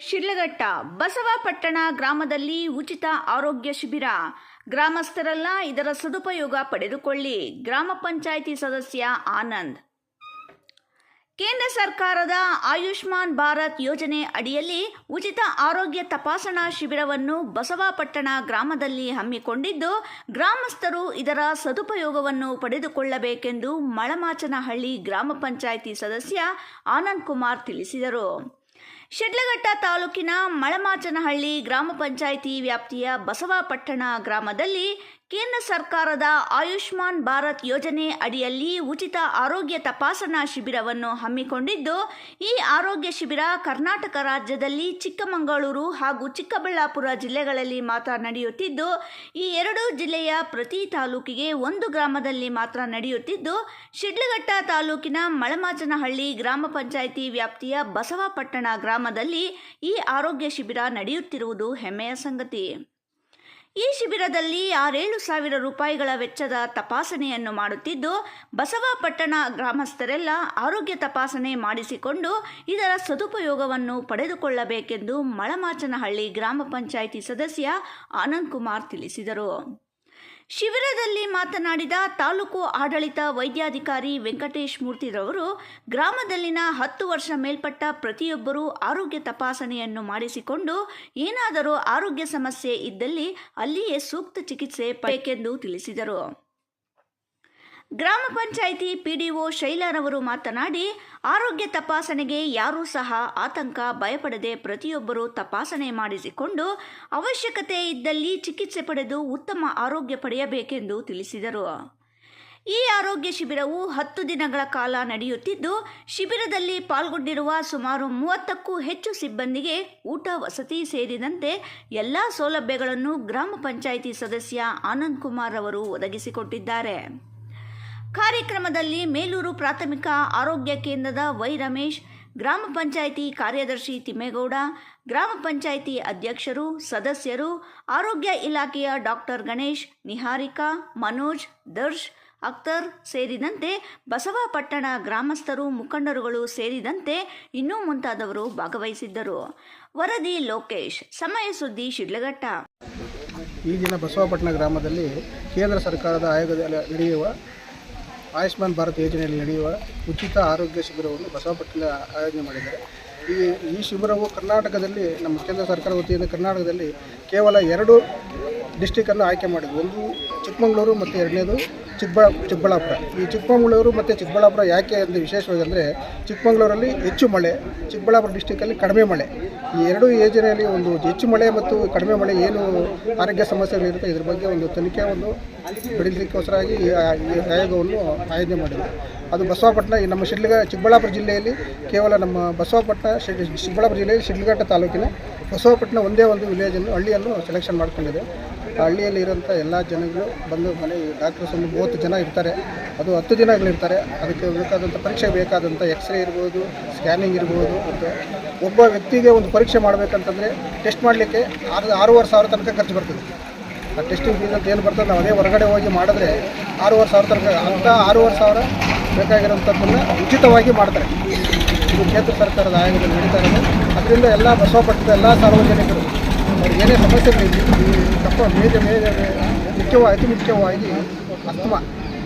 ಶಿಡ್ಲಘಟ್ಟ ಬಸವಪಟ್ಟಣ ಗ್ರಾಮದಲ್ಲಿ ಉಚಿತ ಆರೋಗ್ಯ ಶಿಬಿರ. ಗ್ರಾಮಸ್ಥರೆಲ್ಲ ಇದರ ಸದುಪಯೋಗ ಪಡೆದುಕೊಳ್ಳಿ. ಗ್ರಾಮ ಪಂಚಾಯಿತಿ ಸದಸ್ಯ ಆನಂದ್. ಕೇಂದ್ರ ಸರ್ಕಾರದ ಆಯುಷ್ಮಾನ್ ಭಾರತ್ ಯೋಜನೆ ಅಡಿಯಲ್ಲಿ ಉಚಿತ ಆರೋಗ್ಯ ತಪಾಸಣಾ ಶಿಬಿರವನ್ನು ಬಸವಪಟ್ಟಣ ಗ್ರಾಮದಲ್ಲಿ ಹಮ್ಮಿಕೊಂಡಿದ್ದು, ಗ್ರಾಮಸ್ಥರು ಇದರ ಸದುಪಯೋಗವನ್ನು ಪಡೆದುಕೊಳ್ಳಬೇಕೆಂದು ಮಳಮಾಚನಹಳ್ಳಿ ಗ್ರಾಮ ಪಂಚಾಯಿತಿ ಸದಸ್ಯ ಆನಂದ್ ಕುಮಾರ್ ತಿಳಿಸಿದರು. ಶಿಡ್ಲಘಟ್ಟ ತಾಲೂಕಿನ ಮಳಮಾಚನಹಳ್ಳಿ ಗ್ರಾಮ ಪಂಚಾಯಿತಿ ವ್ಯಾಪ್ತಿಯ ಬಸವಪಟ್ಟಣ ಗ್ರಾಮದಲ್ಲಿ ಕೇಂದ್ರ ಸರ್ಕಾರದ ಆಯುಷ್ಮಾನ್ ಭಾರತ್ ಯೋಜನೆ ಅಡಿಯಲ್ಲಿ ಉಚಿತ ಆರೋಗ್ಯ ತಪಾಸಣಾ ಶಿಬಿರವನ್ನು ಹಮ್ಮಿಕೊಂಡಿದ್ದು, ಈ ಆರೋಗ್ಯ ಶಿಬಿರ ಕರ್ನಾಟಕ ರಾಜ್ಯದಲ್ಲಿ ಚಿಕ್ಕಮಗಳೂರು ಹಾಗೂ ಚಿಕ್ಕಬಳ್ಳಾಪುರ ಜಿಲ್ಲೆಗಳಲ್ಲಿ ಮಾತ್ರ ನಡೆಯುತ್ತಿದ್ದು, ಈ ಎರಡೂ ಜಿಲ್ಲೆಯ ಪ್ರತಿ ತಾಲೂಕಿಗೆ ಒಂದು ಗ್ರಾಮದಲ್ಲಿ ಮಾತ್ರ ನಡೆಯುತ್ತಿದ್ದು, ಶಿಡ್ಲಘಟ್ಟ ತಾಲೂಕಿನ ಮಳಮಾಚನಹಳ್ಳಿ ಗ್ರಾಮ ಪಂಚಾಯಿತಿ ವ್ಯಾಪ್ತಿಯ ಬಸವಪಟ್ಟಣ ಗ್ರಾಮದಲ್ಲಿ ಈ ಆರೋಗ್ಯ ಶಿಬಿರ ನಡೆಯುತ್ತಿರುವುದು ಹೆಮ್ಮೆಯ ಸಂಗತಿ. ಈ ಶಿಬಿರದಲ್ಲಿ 6,000 ರೂಪಾಯಿಗಳ ವೆಚ್ಚದ ತಪಾಸಣೆಯನ್ನು ಮಾಡುತ್ತಿದ್ದು, ಬಸವಪಟ್ಟಣ ಗ್ರಾಮಸ್ಥರೆಲ್ಲ ಆರೋಗ್ಯ ತಪಾಸಣೆ ಮಾಡಿಸಿಕೊಂಡು ಇದರ ಸದುಪಯೋಗವನ್ನು ಪಡೆದುಕೊಳ್ಳಬೇಕೆಂದು ಮಳಮಾಚನಹಳ್ಳಿ ಗ್ರಾಮ ಪಂಚಾಯಿತಿ ಸದಸ್ಯ ಆನಂದ್ ಕುಮಾರ್ ತಿಳಿಸಿದರು. ಶಿಬಿರದಲ್ಲಿ ಮಾತನಾಡಿದ ತಾಲೂಕು ಆಡಳಿತ ವೈದ್ಯಾಧಿಕಾರಿ ವೆಂಕಟೇಶ್ ಮೂರ್ತಿರವರು, ಗ್ರಾಮದಲ್ಲಿನ 10 ವರ್ಷ ಮೇಲ್ಪಟ್ಟ ಪ್ರತಿಯೊಬ್ಬರೂ ಆರೋಗ್ಯ ತಪಾಸಣೆಯನ್ನು ಮಾಡಿಸಿಕೊಂಡು ಏನಾದರೂ ಆರೋಗ್ಯ ಸಮಸ್ಯೆ ಇದ್ದಲ್ಲಿ ಅಲ್ಲಿಯೇ ಸೂಕ್ತ ಚಿಕಿತ್ಸೆ ಪಡೆಯಬೇಕೆಂದು ತಿಳಿಸಿದರು. ಗ್ರಾಮ ಪಂಚಾಯಿತಿ ಪಿಡಿಒ ಶೈಲಾರವರು ಮಾತನಾಡಿ, ಆರೋಗ್ಯ ತಪಾಸಣೆಗೆ ಯಾರೂ ಸಹ ಆತಂಕ ಭಯಪಡದೆ ಪ್ರತಿಯೊಬ್ಬರೂ ತಪಾಸಣೆ ಮಾಡಿಸಿಕೊಂಡು ಅವಶ್ಯಕತೆ ಇದ್ದಲ್ಲಿ ಚಿಕಿತ್ಸೆ ಪಡೆದು ಉತ್ತಮ ಆರೋಗ್ಯ ಪಡೆಯಬೇಕೆಂದು ತಿಳಿಸಿದರು. ಈ ಆರೋಗ್ಯ ಶಿಬಿರವು 10 ದಿನಗಳ ಕಾಲ ನಡೆಯುತ್ತಿದ್ದು, ಶಿಬಿರದಲ್ಲಿ ಪಾಲ್ಗೊಂಡಿರುವ ಸುಮಾರು 30ಕ್ಕೂ ಹೆಚ್ಚು ಸಿಬ್ಬಂದಿಗೆ ಊಟ ವಸತಿ ಸೇರಿದಂತೆ ಎಲ್ಲ ಸೌಲಭ್ಯಗಳನ್ನು ಗ್ರಾಮ ಪಂಚಾಯಿತಿ ಸದಸ್ಯ ಆನಂದ್ ಕುಮಾರ್ ಅವರು ಒದಗಿಸಿಕೊಟ್ಟಿದ್ದಾರೆ. ಕಾರ್ಯಕ್ರಮದಲ್ಲಿ ಮೇಲೂರು ಪ್ರಾಥಮಿಕ ಆರೋಗ್ಯ ಕೇಂದ್ರದ ವೈ ರಮೇಶ್, ಗ್ರಾಮ ಪಂಚಾಯಿತಿ ಕಾರ್ಯದರ್ಶಿ ತಿಮ್ಮೇಗೌಡ, ಗ್ರಾಮ ಪಂಚಾಯಿತಿ ಅಧ್ಯಕ್ಷರು, ಸದಸ್ಯರು, ಆರೋಗ್ಯ ಇಲಾಖೆಯ ಡಾಕ್ಟರ್ ಗಣೇಶ್, ನಿಹಾರಿಕಾ, ಮನೋಜ್, ದರ್ಶ್, ಅಖ್ತರ್ ಸೇರಿದಂತೆ ಬಸವಪಟ್ಟಣ ಗ್ರಾಮಸ್ಥರು, ಮುಖಂಡರುಗಳು ಸೇರಿದಂತೆ ಇನ್ನೂ ಮುಂತಾದವರು ಭಾಗವಹಿಸಿದ್ದರು. ವರದಿ ಲೋಕೇಶ್, ಸಮಯ ಸುದ್ದಿ, ಶಿಡ್ಲಘಟ್ಟ. ಈ ದಿನ ಬಸವಪಟ್ಟಣ ಗ್ರಾಮದಲ್ಲಿ ಕೇಂದ್ರ ಸರ್ಕಾರದ ಆಯೋಗದಲ್ಲಿ ನಡೆಯುವ ಆಯುಷ್ಮಾನ್ ಭಾರತ್ ಯೋಜನೆಯಲ್ಲಿ ನಡೆಯುವ ಉಚಿತ ಆರೋಗ್ಯ ಶಿಬಿರವನ್ನು ಬಸವಪಟ್ಟಣ ಆಯೋಜನೆ ಮಾಡಿದ್ದಾರೆ. ಈ ಶಿಬಿರವು ಕರ್ನಾಟಕದಲ್ಲಿ ನಮ್ಮ ಕೇಂದ್ರ ಸರ್ಕಾರ ವತಿಯಿಂದ ಕರ್ನಾಟಕದಲ್ಲಿ ಕೇವಲ 2 ಡಿಸ್ಟಿಕನ್ನು ಆಯ್ಕೆ ಮಾಡಿದ್ವಿ. ಒಂದು ಚಿಕ್ಕಮಗಳೂರು ಮತ್ತು ಎರಡನೇದು ಚಿಕ್ಕಬಳ್ಳಾಪುರ. ಈ ಚಿಕ್ಕಮಗಳೂರು ಮತ್ತು ಚಿಕ್ಕಬಳ್ಳಾಪುರ ಯಾಕೆ ಅಂದರೆ ವಿಶೇಷವಾಗಿ ಅಂದರೆ, ಚಿಕ್ಕಮಗಳೂರಲ್ಲಿ ಹೆಚ್ಚು ಮಳೆ, ಚಿಕ್ಕಬಳ್ಳಾಪುರ ಡಿಸ್ಟಿಕಲ್ಲಿ ಕಡಿಮೆ ಮಳೆ. ಈ ಎರಡೂ ಯೋಜನೆಯಲ್ಲಿ ಒಂದು ಹೆಚ್ಚು ಮಳೆ ಮತ್ತು ಕಡಿಮೆ ಮಳೆ ಏನು ಆರೋಗ್ಯ ಸಮಸ್ಯೆಗಳಿರುತ್ತೆ ಇದ್ರ ಬಗ್ಗೆ ಒಂದು ತನಿಖೆ ಪಡೆಯಲಿಕ್ಕೋಸ್ಕರವಾಗಿ ಈ ಆಯೋಗವನ್ನು ಆಯೋಜನೆ ಮಾಡಿದೆ. ಅದು ಬಸವಪಟ್ಟಣ ನಮ್ಮ ಚಿಕ್ಕಬಳ್ಳಾಪುರ ಜಿಲ್ಲೆಯಲ್ಲಿ ಕೇವಲ ನಮ್ಮ ಚಿಕ್ಕಬಳ್ಳಾಪುರ ಜಿಲ್ಲೆಯಲ್ಲಿ ಶಿಡ್ಲಘಟ್ಟ ತಾಲೂಕಿನ ಬಸವಪಟ್ಟಣ ಒಂದೇ ಒಂದು ಹಳ್ಳಿಯನ್ನು ಸೆಲೆಕ್ಷನ್ ಮಾಡ್ಕೊಂಡಿದೆ. ಆ ಹಳ್ಳಿಯಲ್ಲಿ ಇರೋಂಥ ಎಲ್ಲ ಜನಗಳು ಬಂದು ಡಾಕ್ಟರ್ಸ್ ಒಂದು 30 ಜನ ಇರ್ತಾರೆ. ಅದು 10 ಜನಗಳಿರ್ತಾರೆ. ಅದಕ್ಕೆ ಬೇಕಾದಂಥ ಪರೀಕ್ಷೆ ಬೇಕಾದಂಥ ಎಕ್ಸ್ರೇ ಇರ್ಬೋದು, ಸ್ಕ್ಯಾನಿಂಗ್ ಇರ್ಬೋದು. ಮತ್ತು ಒಬ್ಬ ವ್ಯಕ್ತಿಗೆ ಒಂದು ಪರೀಕ್ಷೆ ಮಾಡಬೇಕಂತಂದರೆ ಟೆಸ್ಟ್ ಮಾಡಲಿಕ್ಕೆ 6,500 ತನಕ ಖರ್ಚು ಬರ್ತದೆ. ಆ ಟೆಸ್ಟಿಂಗ್ ಫೀಸ್ ಅಂತ ಏನು ಬರ್ತದೆ, ನಾವು ಅದೇ ಹೊರಗಡೆ ಹೋಗಿ ಮಾಡಿದ್ರೆ 6,500 ತನಕ. ಅಂಥ 6,500 ಬೇಕಾಗಿರೋಂಥದ್ದನ್ನು ಉಚಿತವಾಗಿ ಮಾಡ್ತಾರೆ. ಇದು ಕೇಂದ್ರ ಸರ್ಕಾರದ ಆಯೋಗದಲ್ಲಿ ನಡೀತಾ ಇರೋದು. ಅದರಿಂದ ಎಲ್ಲ ಬಸವಪಟ್ಟಣದ ಎಲ್ಲ ಸಾರ್ವಜನಿಕರು ಅವ್ರಿಗೆ ಏನೇ ಸಮಸ್ಯೆಗಳಿದೆ, ಅತಿ ಮುಖ್ಯವಾಗಿ ಅಸ್ತಮಾ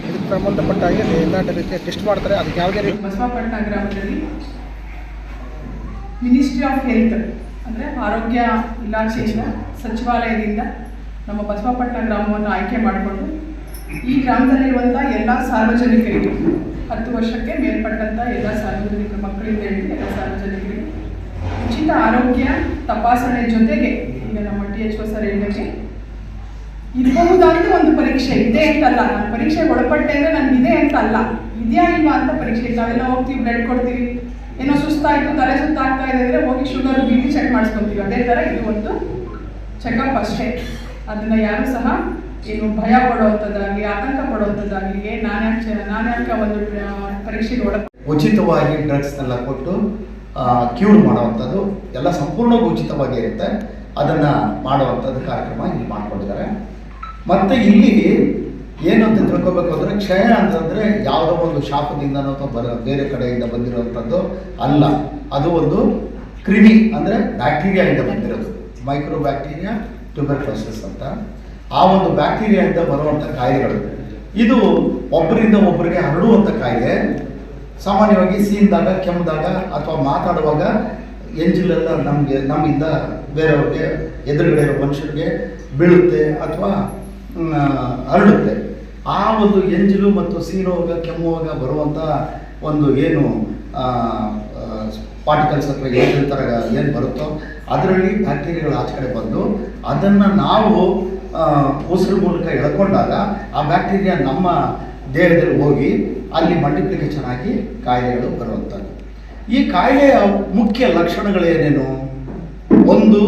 ಇದಕ್ಕೆ ಸಂಬಂಧಪಟ್ಟ ಹಾಗೆ ಎಲ್ಲ ರೀತಿಯ ಟೆಸ್ಟ್ ಮಾಡ್ತಾರೆ. ಅದಕ್ಕೆ ಯಾವುದೇ ರೀತಿ ಬಸವಪಟ್ಟಣ ಗ್ರಾಮದಲ್ಲಿ ಮಿನಿಸ್ಟ್ರಿ ಆಫ್ ಹೆಲ್ತ್ ಅಂದರೆ ಆರೋಗ್ಯ ಇಲಾಖೆಯಿಂದ ಸಚಿವಾಲಯದಿಂದ ನಮ್ಮ ಬಸವಪಟ್ಟಣ ಗ್ರಾಮವನ್ನು ಆಯ್ಕೆ ಮಾಡಿಕೊಂಡು ಈ ಗ್ರಾಮದಲ್ಲಿರುವಂಥ ಎಲ್ಲ ಸಾರ್ವಜನಿಕರಿಗೆ 10 ವರ್ಷಕ್ಕೆ ಮೇಲ್ಪಟ್ಟಂಥ ಎಲ್ಲ ಸಾರ್ವಜನಿಕರ ಮಕ್ಕಳಿಂದ ಹಿಡಿದು ಎಲ್ಲ ಸಾರ್ವಜನಿಕರಿಗೆ ಉಚಿತ ಆರೋಗ್ಯ ತಪಾಸಣೆ ಜೊತೆಗೆ ಈಗ ನಮ್ಮ THO ಸರ್ ಹೇಳಿದಂಗೆ ಇರಬಹುದಾದ ಒಂದು ಪರೀಕ್ಷೆ ಇದೆ ಅಂತಲ್ಲ, ನಾನು ಪರೀಕ್ಷೆಗೆ ಒಳಪಟ್ಟೆ ಅಂದರೆ ನನಗಿದೆ ಅಂತ ಅಲ್ಲ, ಇದೆಯಾ ಇಲ್ವಾ ಅಂತ ಪರೀಕ್ಷೆ. ನಾವೆಲ್ಲ ಹೋಗ್ತೀವಿ, ಬ್ಲಡ್ ಕೊಡ್ತೀವಿ, ಏನೋ ಸುಸ್ತಾಯಿತು, ತಲೆ ಸುತ್ತಾಗ್ತಾ ಇದೆ ಅಂದರೆ ಹೋಗಿ ಶುಗರ್ BP ಚೆಕ್ ಮಾಡಿಸ್ಕೊತೀವಿ. ಅದೇ ಥರ ಇದು ಒಂದು ಚೆಕಪ್ ಅಷ್ಟೇ. ಅದನ್ನು ಯಾರು ಸಹ ಏನು ಭಯ ಪಡುವಂಥದ್ದಾಗಲಿ, ಆತಂಕ ಪಡುವಂಥದ್ದಾಗಲಿ, ನಾನ್ಯಾಕೆ ಒಂದು ಪರೀಕ್ಷೆಗೆ ಉಚಿತವಾಗಿ ಡ್ರಗ್ಸ್ನೆಲ್ಲ ಕೊಟ್ಟು ಕ್ಯೂರ್ ಮಾಡುವಂಥದ್ದು ಎಲ್ಲ ಸಂಪೂರ್ಣವಾಗಿ ಉಚಿತವಾಗಿ ಇರುತ್ತೆ. ಅದನ್ನು ಮಾಡುವಂಥದ್ದು ಕಾರ್ಯಕ್ರಮ ಇಲ್ಲಿ ಮಾಡ್ಕೊಂಡಿದ್ದಾರೆ. ಮತ್ತು ಇಲ್ಲಿ ಏನು ಅಂತ ತಿಳ್ಕೊಬೇಕು ಅಂದರೆ, ಕ್ಷಯ ಅಂತಂದರೆ ಯಾವುದೋ ಒಂದು ಶಾಪದಿಂದನೋ ಅಥವಾ ಬೇರೆ ಕಡೆಯಿಂದ ಬಂದಿರುವಂಥದ್ದು ಅಲ್ಲ. ಅದು ಒಂದು ಕ್ರಿಮಿ ಅಂದರೆ ಬ್ಯಾಕ್ಟೀರಿಯಾದಿಂದ ಬಂದಿರೋದು, ಮೈಕ್ರೋ ಬ್ಯಾಕ್ಟೀರಿಯಾ ಟ್ಯೂಬರ್ಕ್ಲೋಸಿಸ್ ಅಂತ. ಆ ಒಂದು ಬ್ಯಾಕ್ಟೀರಿಯಾದಿಂದ ಬರುವಂಥ ಕಾಯಿಲೆಗಳು ಇದು ಒಬ್ಬರಿಂದ ಒಬ್ಬರಿಗೆ ಹರಡುವಂಥ ಕಾಯಿಲೆ. ಸಾಮಾನ್ಯವಾಗಿ ಸೀನಿದಾಗ, ಕೆಮ್ಮಿದಾಗ ಅಥವಾ ಮಾತಾಡುವಾಗ ಎಂಜಿಲೆಲ್ಲ ನಮ್ಮಿಂದ ಬೇರೆಯವ್ರಿಗೆ, ಎದುರುಗಡೆ ಇರೋ ಮನುಷ್ಯರಿಗೆ ಬೀಳುತ್ತೆ ಅಥವಾ ಹರಡುತ್ತೆ. ಆ ಒಂದು ಎಂಜಿಲು ಮತ್ತು ಸೀನುವಾಗ, ಕೆಮ್ಮುವಾಗ ಬರುವಂಥ ಒಂದು ಏನು ಪಾರ್ಟಿಕಲ್ಸ್ ಅಥವಾ ಎಂಜಿಲ್ ಥರ ಏನು ಬರುತ್ತೋ ಅದರಲ್ಲಿ ಬ್ಯಾಕ್ಟೀರಿಯಾಗಳು ಆಚೆ ಕಡೆ ಬಂದು ಅದನ್ನು ನಾವು ಉಸಿರು ಮೂಲಕ ಎಳ್ಕೊಂಡಾಗ ಆ ಬ್ಯಾಕ್ಟೀರಿಯಾ ನಮ್ಮ ದೇಹದಲ್ಲಿ ಹೋಗಿ ಅಲ್ಲಿ ಮಲ್ಟಿಪ್ಲಿಕೇಶನ್ ಆಗಿ ಕಾಯಿಲೆಗಳು ಬರುವಂಥದ್ದು. ಈ ಕಾಯಿಲೆಯ ಮುಖ್ಯ ಲಕ್ಷಣಗಳೇನೇನು? ಒಂದು,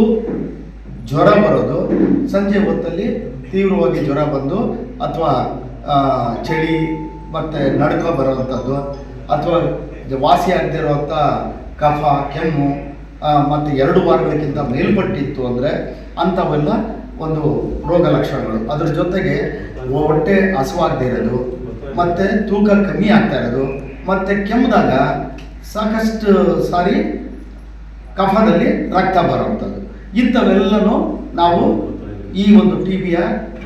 ಜ್ವರ ಬರೋದು, ಸಂಜೆ ಹೊತ್ತಲ್ಲಿ ತೀವ್ರವಾಗಿ ಜ್ವರ ಬಂದು ಅಥವಾ ಚಳಿ ಮತ್ತು ನಡುಕ ಬರುವಂಥದ್ದು, ಅಥವಾ ವಾಸಿ ಆಗದೆ ಇರುವಂಥ ಕಫ, ಕೆಮ್ಮು ಮತ್ತು 2 ವಾರಗಳಿಗಿಂತ ಮೇಲ್ಪಟ್ಟಿತ್ತು ಅಂದರೆ ಅಂಥವೆಲ್ಲ ಒಂದು ರೋಗ ಲಕ್ಷಣಗಳು. ಅದ್ರ ಜೊತೆಗೆ ಹೊಟ್ಟೆ ಹಸುವಾಗದೇ ಇರೋದು, ಮತ್ತು ತೂಕ ಕಮ್ಮಿ ಆಗ್ತಾ ಇರೋದು, ಮತ್ತು ಕೆಮ್ಮಿದಾಗ ಸಾಕಷ್ಟು ಸಾರಿ ಕಫದಲ್ಲಿ ರಕ್ತ ಬರುವಂಥದ್ದು, ಇಂಥವೆಲ್ಲನೂ ನಾವು ಈ ಒಂದು TBಯ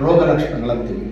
ರೋಗ ಲಕ್ಷಣಗಳಂತೀವಿ.